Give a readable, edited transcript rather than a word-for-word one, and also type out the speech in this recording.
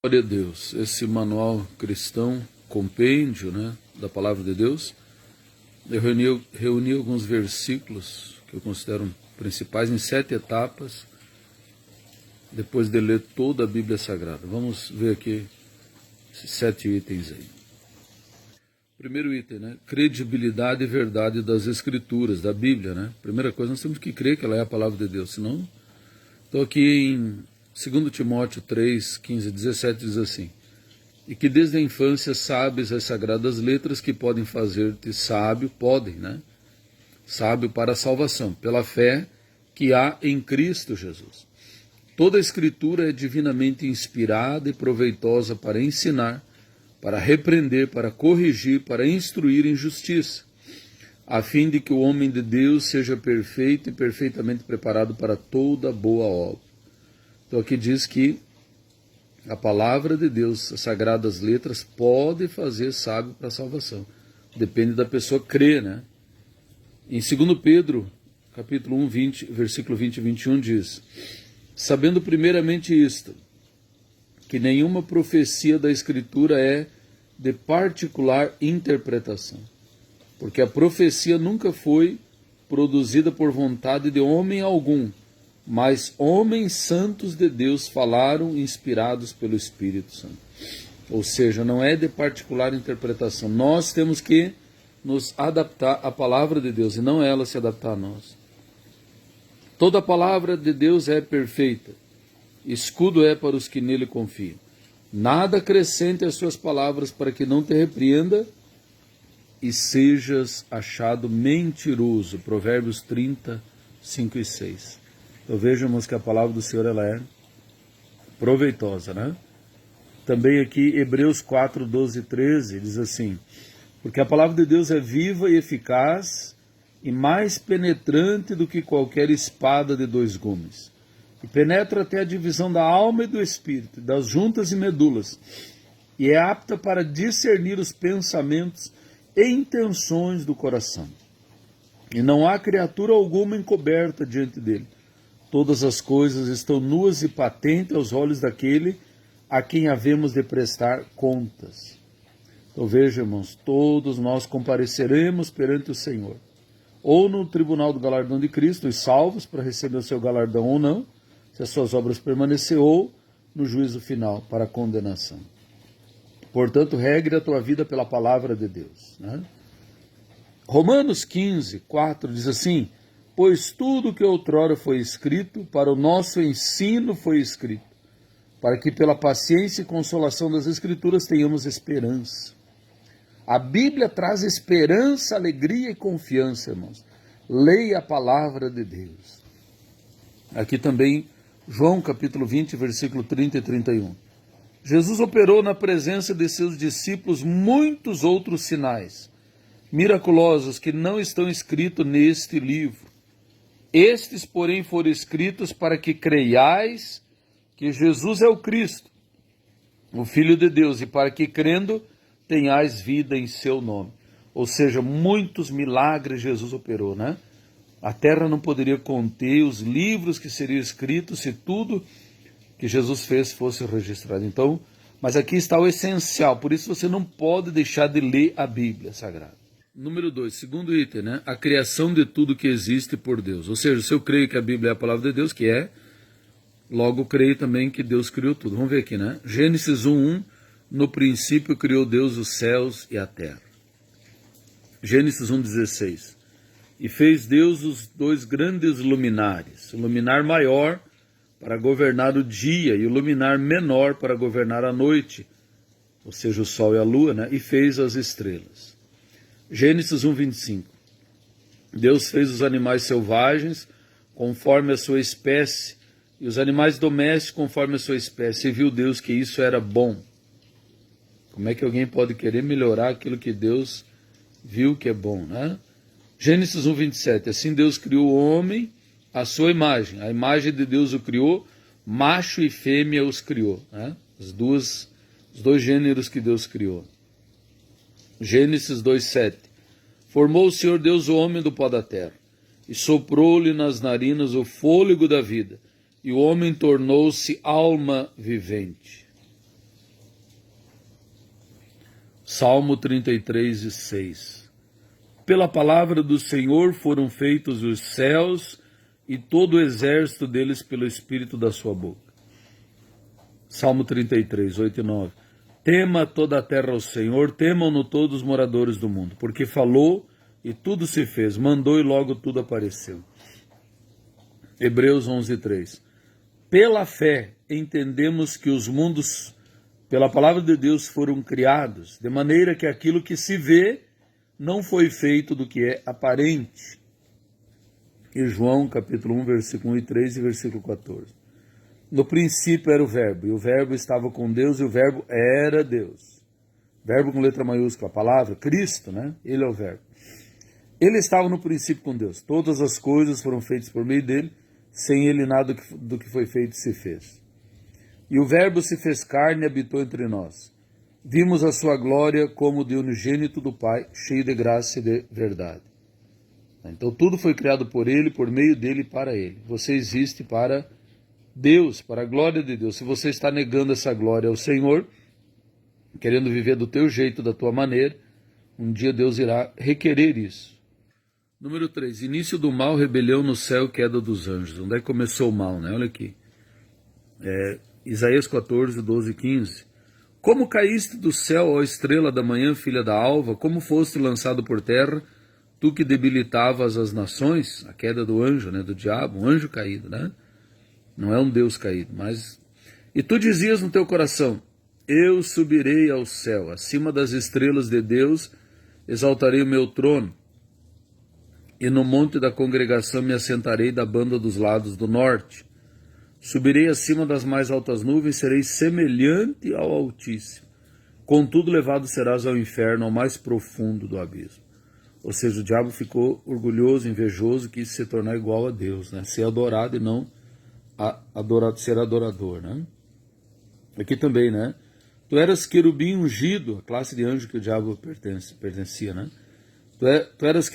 Glória a Deus, esse manual cristão, compêndio, da Palavra de Deus, eu reuni alguns versículos que eu considero principais em 7 etapas, depois de ler toda a Bíblia Sagrada. Vamos ver aqui esses 7 itens aí. Primeiro item, credibilidade e verdade das Escrituras, da Bíblia, Primeira coisa, nós temos que crer que ela é a Palavra de Deus, senão... Então aqui em 2 Timóteo 3, 15 e 17 diz assim: e que desde a infância sabes as sagradas letras que podem fazer-te sábio, sábio para a salvação, pela fé que há em Cristo Jesus. Toda a Escritura é divinamente inspirada e proveitosa para ensinar, para repreender, para corrigir, para instruir em justiça, a fim de que o homem de Deus seja perfeito e perfeitamente preparado para toda boa obra. Então aqui diz que a palavra de Deus, as sagradas letras, pode fazer sábio para a salvação. Depende da pessoa crer, Em 2 Pedro, capítulo 1, versículo 20 e 21 diz: sabendo primeiramente isto, que nenhuma profecia da Escritura é de particular interpretação, porque a profecia nunca foi produzida por vontade de homem algum, mas homens santos de Deus falaram inspirados pelo Espírito Santo. Ou seja, não é de particular interpretação. Nós temos que nos adaptar à palavra de Deus e não ela se adaptar a nós. Toda a palavra de Deus é perfeita, escudo é para os que nele confiam. Nada acrescente às suas palavras para que não te repreenda e sejas achado mentiroso. Provérbios 30, 5 e 6. Então vejamos que a palavra do Senhor ela é proveitosa, Também aqui Hebreus 4, 12 e 13 diz assim: porque a palavra de Deus é viva e eficaz e mais penetrante do que qualquer espada de 2 gumes, e penetra até a divisão da alma e do espírito, das juntas e medulas, e é apta para discernir os pensamentos e intenções do coração. E não há criatura alguma encoberta diante dele. Todas as coisas estão nuas e patentes aos olhos daquele a quem havemos de prestar contas. Então veja, irmãos, todos nós compareceremos perante o Senhor, ou no tribunal do galardão de Cristo, os salvos, para receber o seu galardão ou não, se as suas obras permanecer, ou no juízo final, para a condenação. Portanto, regre a tua vida pela palavra de Deus. Romanos 15, 4 diz assim: pois tudo que outrora foi escrito, para o nosso ensino foi escrito, para que pela paciência e consolação das Escrituras tenhamos esperança. A Bíblia traz esperança, alegria e confiança, irmãos. Leia a palavra de Deus. Aqui também, João capítulo 20, versículo 30 e 31. Jesus operou na presença de seus discípulos muitos outros sinais miraculosos que não estão escritos neste livro. Estes, porém, foram escritos para que creiais que Jesus é o Cristo, o Filho de Deus, e para que, crendo, tenhais vida em seu nome. Ou seja, muitos milagres Jesus operou, A terra não poderia conter os livros que seriam escritos se tudo que Jesus fez fosse registrado. Então, mas aqui está o essencial, por isso você não pode deixar de ler a Bíblia Sagrada. Número 2, segundo item, a criação de tudo que existe por Deus. Ou seja, se eu creio que a Bíblia é a palavra de Deus, que é, logo creio também que Deus criou tudo. Vamos ver aqui, Gênesis 1, no princípio criou Deus os céus e a terra. Gênesis 1,16. E fez Deus os 2 grandes luminares, o luminar maior para governar o dia e o luminar menor para governar a noite, ou seja, o sol e a lua, e fez as estrelas. Gênesis 1:25. Deus fez os animais selvagens conforme a sua espécie e os animais domésticos conforme a sua espécie, e viu Deus que isso era bom. Como é que alguém pode querer melhorar aquilo que Deus viu que é bom, Gênesis 1:27. Assim Deus criou o homem à sua imagem. A imagem de Deus o criou, macho e fêmea os criou. Os dois gêneros que Deus criou. Gênesis 2:7. Formou o Senhor Deus o homem do pó da terra, e soprou-lhe nas narinas o fôlego da vida, e o homem tornou-se alma vivente. Salmo 33:6. Pela palavra do Senhor foram feitos os céus e todo o exército deles pelo espírito da sua boca. Salmo 33, 8 e 9. Tema toda a terra ao Senhor, temam-no todos os moradores do mundo, porque falou e tudo se fez, mandou e logo tudo apareceu. Hebreus 11:3. Pela fé entendemos que os mundos, pela palavra de Deus, foram criados, de maneira que aquilo que se vê não foi feito do que é aparente. E João capítulo 1, versículo 1 e 3 e versículo 14. No princípio era o verbo, e o verbo estava com Deus, e o verbo era Deus. Verbo com letra maiúscula, a palavra, Cristo, né? Ele é o verbo. Ele estava no princípio com Deus. Todas as coisas foram feitas por meio dele, sem ele nada do que foi feito se fez. E o verbo se fez carne e habitou entre nós. Vimos a sua glória como de unigênito do Pai, cheio de graça e de verdade. Então tudo foi criado por ele, por meio dele e para ele. Você existe para Deus, para a glória de Deus. Se você está negando essa glória ao Senhor, querendo viver do teu jeito, da tua maneira, um dia Deus irá requerer isso. Número 3. Início do mal, rebelião no céu, queda dos anjos. Onde é que começou o mal, né? Olha aqui. Isaías 14, 12 e 15. Como caíste do céu, ó estrela da manhã, filha da alva, como foste lançado por terra, tu que debilitavas as nações, a queda do anjo, né, do diabo, um anjo caído, né? Não é um Deus caído, mas... E tu dizias no teu coração, eu subirei ao céu, acima das estrelas de Deus, exaltarei o meu trono, e no monte da congregação me assentarei da banda dos lados do norte. Subirei acima das mais altas nuvens, serei semelhante ao Altíssimo. Contudo, levado serás ao inferno, ao mais profundo do abismo. Ou seja, o diabo ficou orgulhoso, invejoso, quis se tornar igual a Deus, né? Ser adorado e não ser adorador, né? Aqui também, né? Tu eras querubim ungido, a classe de anjo que o diabo pertencia, né? Tu eras